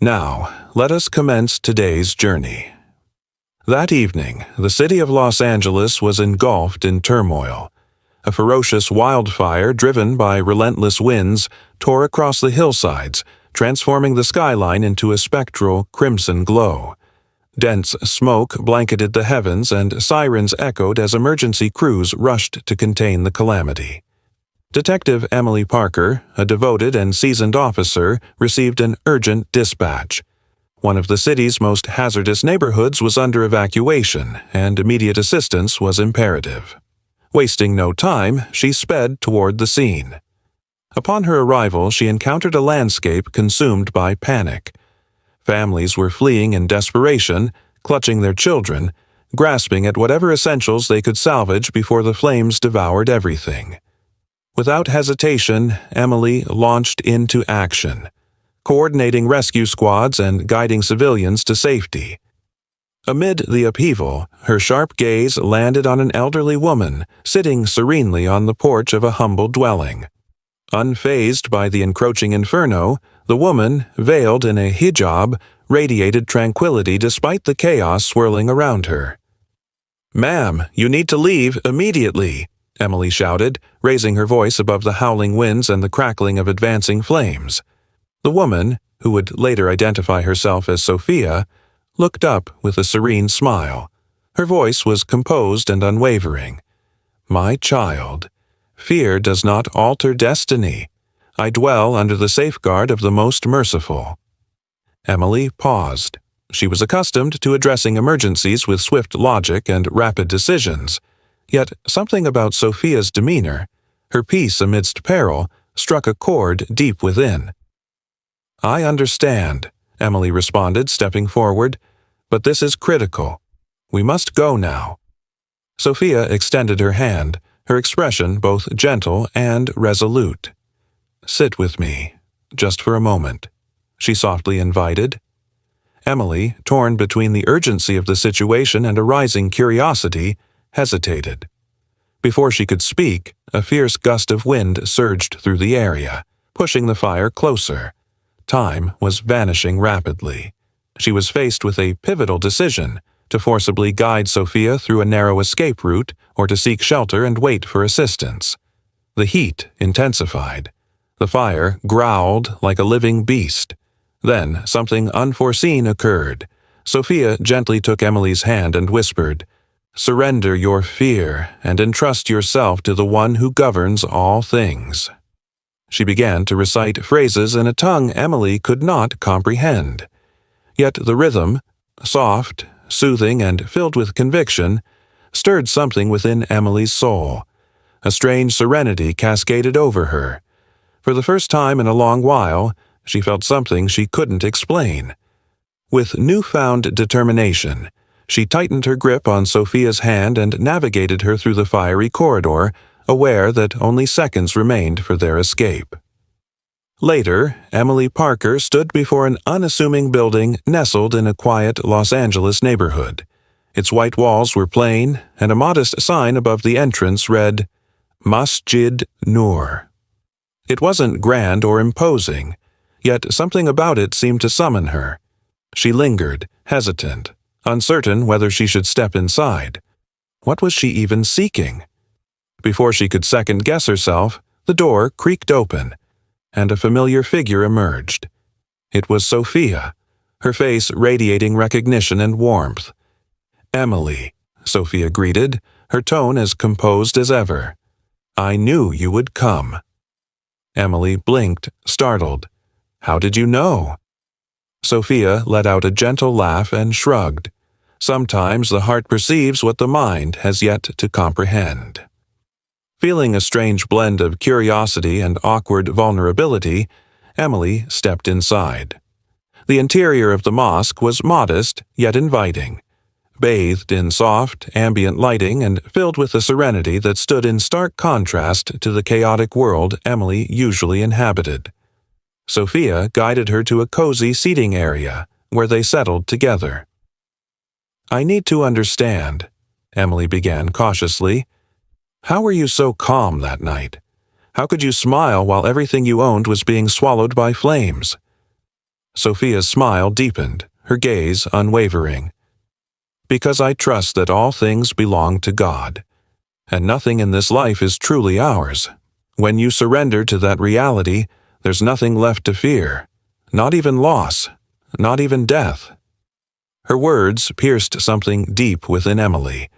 Now, let us commence today's journey. That evening, the city of Los Angeles was engulfed in turmoil. A ferocious wildfire driven by relentless winds tore across the hillsides, transforming the skyline into a spectral crimson glow. Dense smoke blanketed the heavens and sirens echoed as emergency crews rushed to contain the calamity. Detective Emily Parker, a devoted and seasoned officer, received an urgent dispatch. One of the city's most hazardous neighborhoods was under evacuation, and immediate assistance was imperative. Wasting no time, she sped toward the scene. Upon her arrival, she encountered a landscape consumed by panic. Families were fleeing in desperation, clutching their children, grasping at whatever essentials they could salvage before the flames devoured everything. Without hesitation, Emily launched into action, coordinating rescue squads and guiding civilians to safety. Amid the upheaval, her sharp gaze landed on an elderly woman sitting serenely on the porch of a humble dwelling. Unfazed by the encroaching inferno, the woman, veiled in a hijab, radiated tranquility despite the chaos swirling around her. "Ma'am, you need to leave immediately," Emily shouted, raising her voice above the howling winds and the crackling of advancing flames. The woman, who would later identify herself as Sophia, looked up with a serene smile. Her voice was composed and unwavering. "My child, fear does not alter destiny. I dwell under the safeguard of the Most Merciful." Emily paused. She was accustomed to addressing emergencies with swift logic and rapid decisions. Yet something about Sophia's demeanor, her peace amidst peril, struck a chord deep within. "I understand," Emily responded, stepping forward, "but this is critical. We must go now." Sophia extended her hand, her expression both gentle and resolute. "Sit with me, just for a moment," she softly invited. Emily, torn between the urgency of the situation and a rising curiosity, hesitated. Before she could speak, a fierce gust of wind surged through the area, pushing the fire closer. Time was vanishing rapidly. She was faced with a pivotal decision: to forcibly guide Sophia through a narrow escape route or to seek shelter and wait for assistance. The heat intensified. The fire growled like a living beast. Then something unforeseen occurred. Sophia gently took Emily's hand and whispered, "Surrender your fear and entrust yourself to the one who governs all things." She began to recite phrases in a tongue Emily could not comprehend. Yet the rhythm, soft, soothing, and filled with conviction, stirred something within Emily's soul. A strange serenity cascaded over her. For the first time in a long while, she felt something she couldn't explain. With newfound determination, she tightened her grip on Sophia's hand and navigated her through the fiery corridor, aware that only seconds remained for their escape. Later, Emily Parker stood before an unassuming building nestled in a quiet Los Angeles neighborhood. Its white walls were plain, and a modest sign above the entrance read, "Masjid Noor." It wasn't grand or imposing, yet something about it seemed to summon her. She lingered, hesitant, uncertain whether she should step inside. What was she even seeking? Before she could second-guess herself, the door creaked open, and a familiar figure emerged. It was Sophia, her face radiating recognition and warmth. "Emily," Sophia greeted, her tone as composed as ever. "I knew you would come." Emily blinked, startled. "How did you know?" Sophia let out a gentle laugh and shrugged. Sometimes the heart perceives what the mind has yet to comprehend. Feeling a strange blend of curiosity and awkward vulnerability, Emily stepped inside. The interior of the mosque was modest yet inviting, bathed in soft, ambient lighting and filled with a serenity that stood in stark contrast to the chaotic world Emily usually inhabited. Sophia guided her to a cozy seating area, where they settled together. "I need to understand," Emily began cautiously. "How were you so calm that night? How could you smile while everything you owned was being swallowed by flames?" Sophia's smile deepened, her gaze unwavering. Because I trust that all things belong to God, and nothing in this life is truly ours. When you surrender to that reality, there's nothing left to fear, not even loss, not even death. Her words pierced something deep within Emily.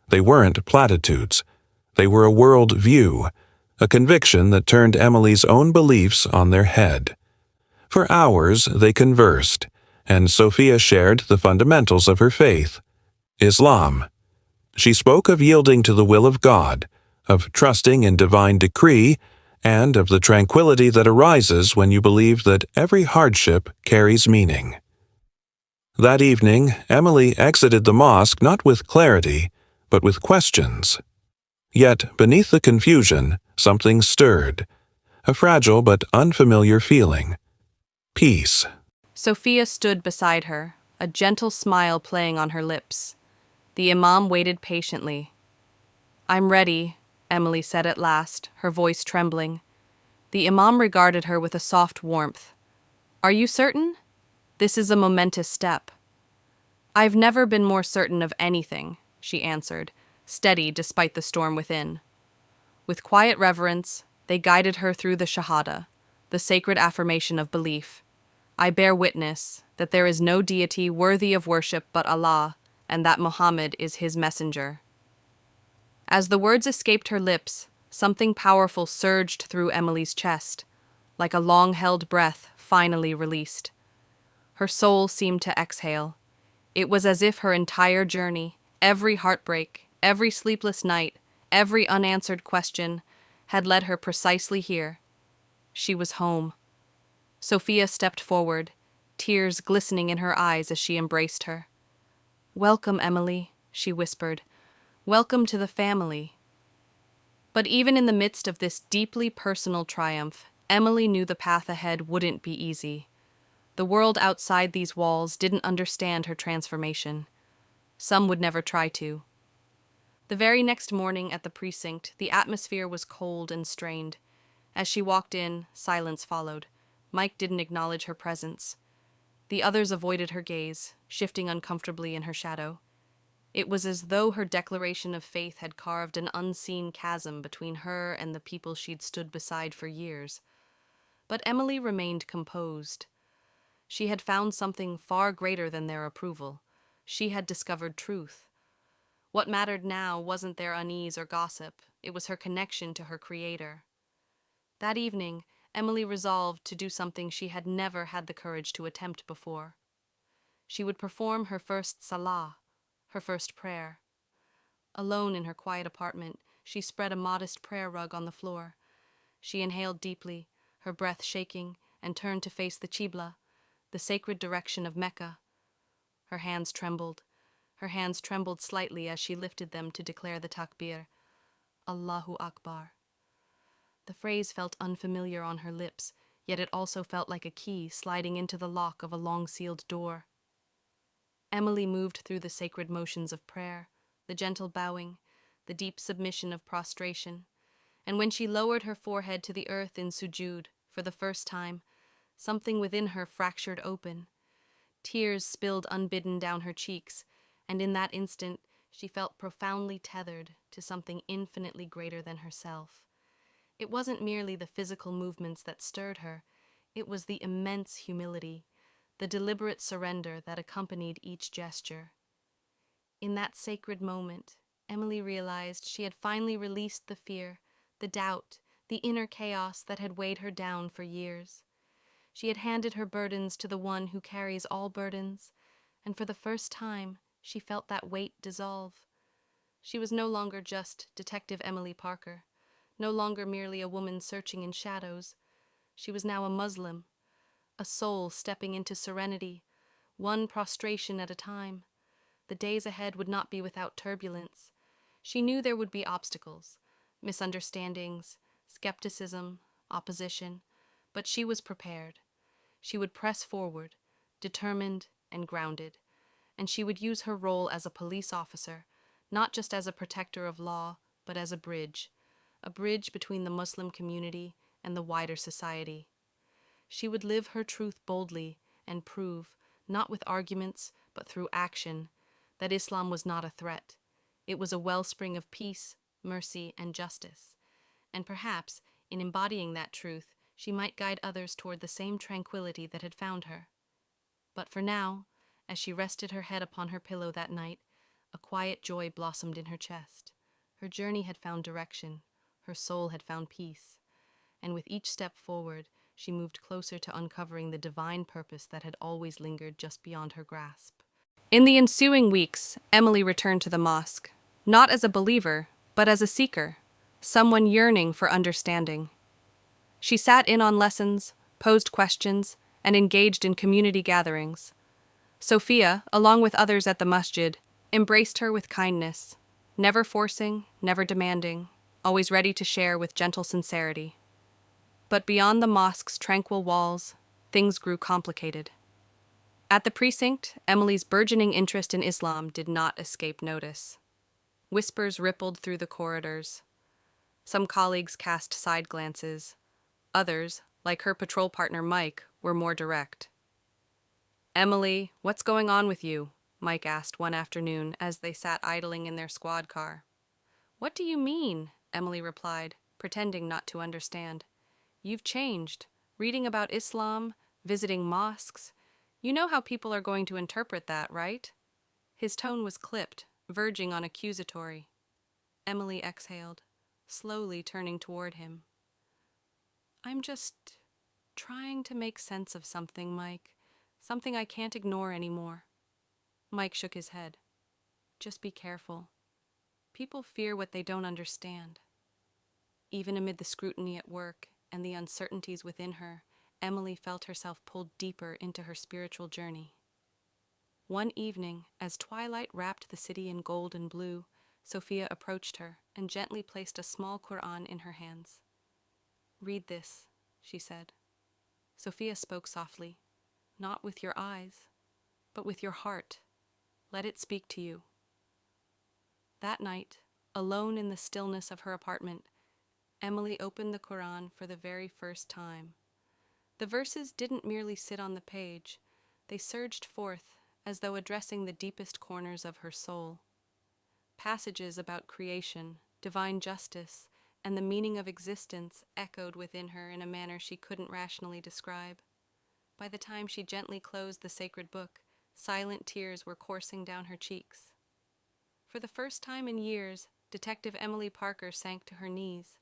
They weren't platitudes. They were a world view, a conviction that turned Emily's own beliefs on their head. For hours they conversed, and Sophia shared the fundamentals of her faith. Islam. She spoke of yielding to the will of God, of trusting in divine decree, and of the tranquility that arises when you believe that every hardship carries meaning. That evening, Emily exited the mosque not with clarity, but with questions. Yet, beneath the confusion, something stirred, a fragile but unfamiliar feeling. Peace. Sophia stood beside her, a gentle smile playing on her lips. The imam waited patiently. "I'm ready," Emily said at last, her voice trembling. The imam regarded her with a soft warmth. "Are you certain? This is a momentous step." "I've never been more certain of anything," she answered, steady despite the storm within. With quiet reverence, they guided her through the Shahada, the sacred affirmation of belief. "I bear witness that there is no deity worthy of worship but Allah, and that Muhammad is his messenger." As the words escaped her lips, something powerful surged through Emily's chest, like a long-held breath finally released. Her soul seemed to exhale. It was as if her entire journey, every heartbreak, every sleepless night, every unanswered question, had led her precisely here. She was home. Sophia stepped forward, tears glistening in her eyes as she embraced her. "Welcome, Emily," she whispered. "Welcome to the family." But even in the midst of this deeply personal triumph, Emily knew the path ahead wouldn't be easy. The world outside these walls didn't understand her transformation. Some would never try to. The very next morning at the precinct, the atmosphere was cold and strained. As she walked in, silence followed. Mike didn't acknowledge her presence. The others avoided her gaze, shifting uncomfortably in her shadow. It was as though her declaration of faith had carved an unseen chasm between her and the people she'd stood beside for years. But Emily remained composed. She had found something far greater than their approval. She had discovered truth. What mattered now wasn't their unease or gossip, it was her connection to her Creator. That evening, Emily resolved to do something she had never had the courage to attempt before. She would perform her first salah, her first prayer. Alone in her quiet apartment, she spread a modest prayer rug on the floor. She inhaled deeply, her breath shaking, and turned to face the Qibla, the sacred direction of Mecca. Her hands trembled. Her hands trembled slightly as she lifted them to declare the takbir, Allahu Akbar. The phrase felt unfamiliar on her lips, yet it also felt like a key sliding into the lock of a long-sealed door. Emily moved through the sacred motions of prayer, the gentle bowing, the deep submission of prostration, and when she lowered her forehead to the earth in sujud, for the first time, something within her fractured open. Tears spilled unbidden down her cheeks, and in that instant she felt profoundly tethered to something infinitely greater than herself. It wasn't merely the physical movements that stirred her, it was the immense humility, the deliberate surrender that accompanied each gesture. In that sacred moment, Emily realized she had finally released the fear, the doubt, the inner chaos that had weighed her down for years. She had handed her burdens to the one who carries all burdens, and for the first time, she felt that weight dissolve. She was no longer just Detective Emily Parker, no longer merely a woman searching in shadows. She was now a Muslim, a soul stepping into serenity, one prostration at a time. The days ahead would not be without turbulence. She knew there would be obstacles, misunderstandings, skepticism, opposition, but she was prepared. She would press forward, determined and grounded, and she would use her role as a police officer, not just as a protector of law, but as a bridge between the Muslim community and the wider society. She would live her truth boldly and prove, not with arguments, but through action, that Islam was not a threat. It was a wellspring of peace, mercy, and justice. And perhaps, in embodying that truth, she might guide others toward the same tranquility that had found her. But for now, as she rested her head upon her pillow that night, a quiet joy blossomed in her chest. Her journey had found direction, her soul had found peace, and with each step forward, she moved closer to uncovering the divine purpose that had always lingered just beyond her grasp. In the ensuing weeks, Emily returned to the mosque, not as a believer, but as a seeker, someone yearning for understanding. She sat in on lessons, posed questions, and engaged in community gatherings. Sophia, along with others at the masjid, embraced her with kindness, never forcing, never demanding, always ready to share with gentle sincerity. But beyond the mosque's tranquil walls, things grew complicated. At the precinct, Emily's burgeoning interest in Islam did not escape notice. Whispers rippled through the corridors. Some colleagues cast side glances. Others, like her patrol partner Mike, were more direct. "Emily, what's going on with you?" Mike asked one afternoon as they sat idling in their squad car. "What do you mean?" Emily replied, pretending not to understand. "You've changed. Reading about Islam, visiting mosques. You know how people are going to interpret that, right?" His tone was clipped, verging on accusatory. Emily exhaled, slowly turning toward him. "I'm just trying to make sense of something, Mike. Something I can't ignore anymore." Mike shook his head. "Just be careful. People fear what they don't understand." Even amid the scrutiny at work and the uncertainties within her, Emily felt herself pulled deeper into her spiritual journey. One evening, as twilight wrapped the city in gold and blue, Sophia approached her and gently placed a small Quran in her hands. "Read this," she said. Sophia spoke softly. "Not with your eyes, but with your heart. Let it speak to you." That night, alone in the stillness of her apartment, Emily opened the Quran for the very first time. The verses didn't merely sit on the page, they surged forth as though addressing the deepest corners of her soul. Passages about creation, divine justice, and the meaning of existence echoed within her in a manner she couldn't rationally describe. By the time she gently closed the sacred book, silent tears were coursing down her cheeks. For the first time in years, Detective Emily Parker sank to her knees,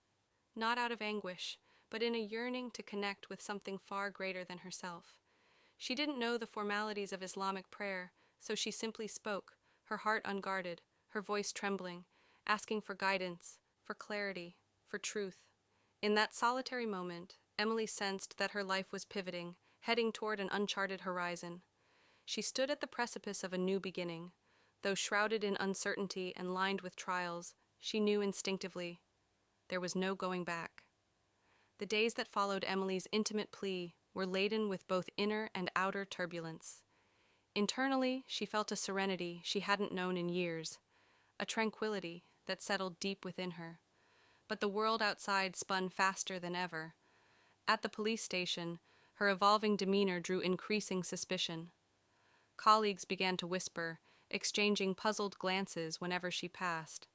not out of anguish, but in a yearning to connect with something far greater than herself. She didn't know the formalities of Islamic prayer, so she simply spoke, her heart unguarded, her voice trembling, asking for guidance, for clarity, for truth. In that solitary moment, Emily sensed that her life was pivoting, heading toward an uncharted horizon. She stood at the precipice of a new beginning. Though shrouded in uncertainty and lined with trials, she knew instinctively there was no going back. The days that followed Emily's intimate plea were laden with both inner and outer turbulence. Internally, she felt a serenity she hadn't known in years, a tranquility that settled deep within her. But the world outside spun faster than ever. At the police station, her evolving demeanor drew increasing suspicion. Colleagues began to whisper, exchanging puzzled glances whenever she passed.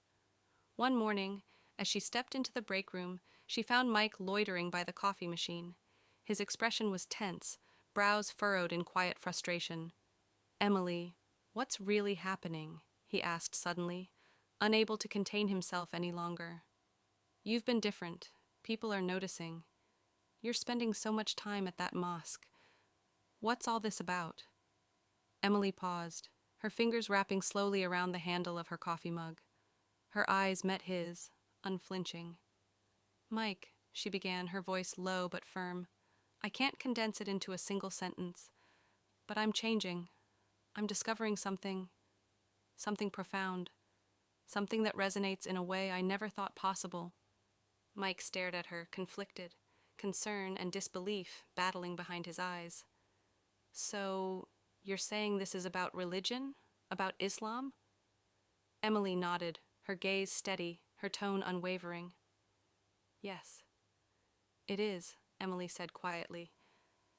One morning, as she stepped into the break room, she found Mike loitering by the coffee machine. His expression was tense, brows furrowed in quiet frustration. "Emily, what's really happening?" he asked suddenly, unable to contain himself any longer. "You've been different. People are noticing. You're spending so much time at that mosque. What's all this about?" Emily paused, her fingers wrapping slowly around the handle of her coffee mug. Her eyes met his, unflinching. "Mike," she began, her voice low but firm, "I can't condense it into a single sentence. But I'm changing. I'm discovering something profound. Something that resonates in a way I never thought possible." Mike stared at her, conflicted, concern and disbelief battling behind his eyes. "So, you're saying this is about religion? About Islam?" Emily nodded, her gaze steady, her tone unwavering. "Yes, it is," Emily said quietly.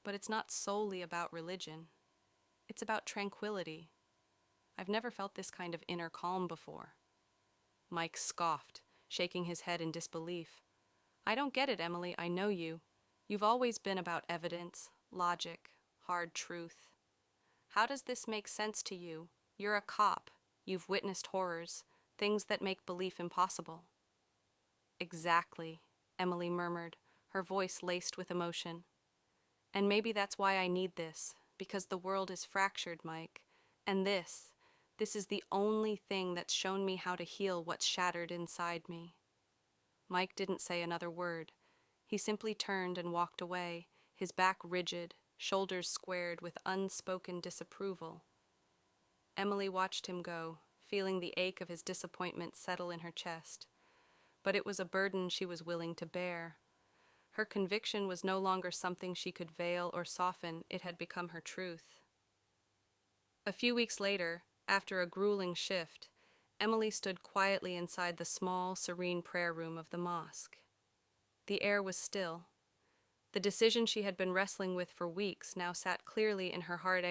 But it's not solely about religion. It's about tranquility. I've never felt this kind of inner calm before. Mike scoffed, shaking his head in disbelief. I don't get it, Emily. I know you. You've always been about evidence, logic, hard truth. How does this make sense to you? You're a cop. You've witnessed horrors, things that make belief impossible. Exactly, Emily murmured, her voice laced with emotion. And maybe that's why I need this, because the world is fractured, Mike. And this is the only thing that's shown me how to heal what's shattered inside me. Mike didn't say another word. He simply turned and walked away, his back rigid, shoulders squared with unspoken disapproval. Emily watched him go, feeling the ache of his disappointment settle in her chest. But it was a burden she was willing to bear. Her conviction was no longer something she could veil or soften, it had become her truth. A few weeks later, after a grueling shift, Emily stood quietly inside the small, serene prayer room of the mosque. The air was still. The decision she had been wrestling with for weeks now sat clearly in her heart.